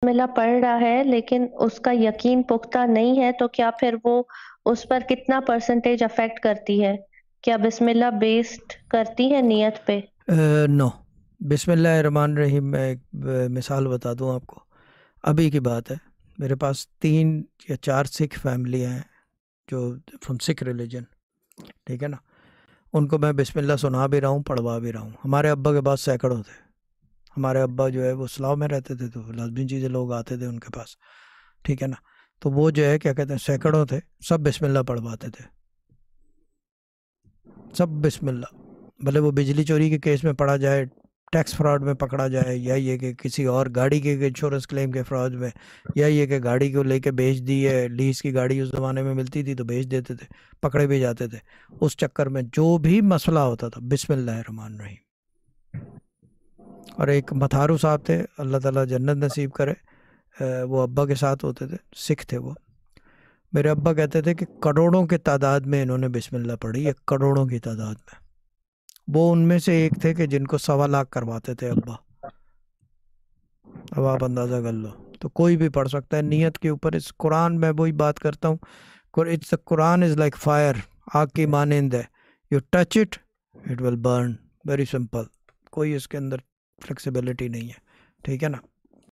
بسملہ پڑھ رہا ہے لیکن اس کا یقین پختہ نہیں ہے، تو کیا پھر وہ اس پر کتنا پرسنٹیج افیکٹ کرتی ہے؟ کیا بسم اللہ بیسڈ کرتی ہے نیت پہ؟ نو. بسم اللہ الرحمن الرحیم. میں ایک مثال بتا دوں آپ کو. ابھی کی بات ہے، میرے پاس 3 یا 4 سکھ فیملی ہیں جو فرام سکھ ریلیجن، ٹھیک ہے نا. ان کو میں بسم اللہ سنا بھی رہا ہوں، پڑھوا بھی رہا ہوں. ہمارے ابا کے پاس سینکڑوں تھے. ہمارے ابا جو ہے وہ اسلام میں رہتے تھے، تو لازمی چیزیں لوگ آتے تھے ان کے پاس، ٹھیک ہے نا. تو وہ جو ہے کیا کہتے ہیں، سینکڑوں تھے، سب بسم اللہ پڑھواتے تھے، سب بسم اللہ. بھلے وہ بجلی چوری کے کیس میں پڑا جائے، ٹیکس فراڈ میں پکڑا جائے، یا یہ کہ کسی اور گاڑی کے انشورنس کلیم کے فراڈ میں، یا یہ کہ گاڑی کو لے کے بیچ دی ہے، لیز کی گاڑی اس زمانے میں ملتی تھی تو بیچ دیتے تھے، پکڑے بھی جاتے تھے. اس چکر میں جو بھی مسئلہ ہوتا تھا بسم اللہ الرحمن الرحیم. اور ایک متھارو صاحب تھے، اللہ تعالیٰ جنت نصیب کرے، وہ ابا کے ساتھ ہوتے تھے، سکھ تھے وہ. میرے ابا کہتے تھے کہ کروڑوں کی تعداد میں انہوں نے بسم اللہ پڑھی ہے، کروڑوں کی تعداد میں. وہ ان میں سے ایک تھے کہ جن کو 1.25 لاکھ کرواتے تھے ابا. اب آپ اندازہ کر لو. تو کوئی بھی پڑھ سکتا ہے نیت کے اوپر. اس قرآن میں وہی بات کرتا ہوں، قرآن از لائک فائر، آگ کی مانند ہے. You touch it it will burn. Very simple. کوئی اس کے اندر فلیکسیبلٹی نہیں ہے، ٹھیک ہے نا.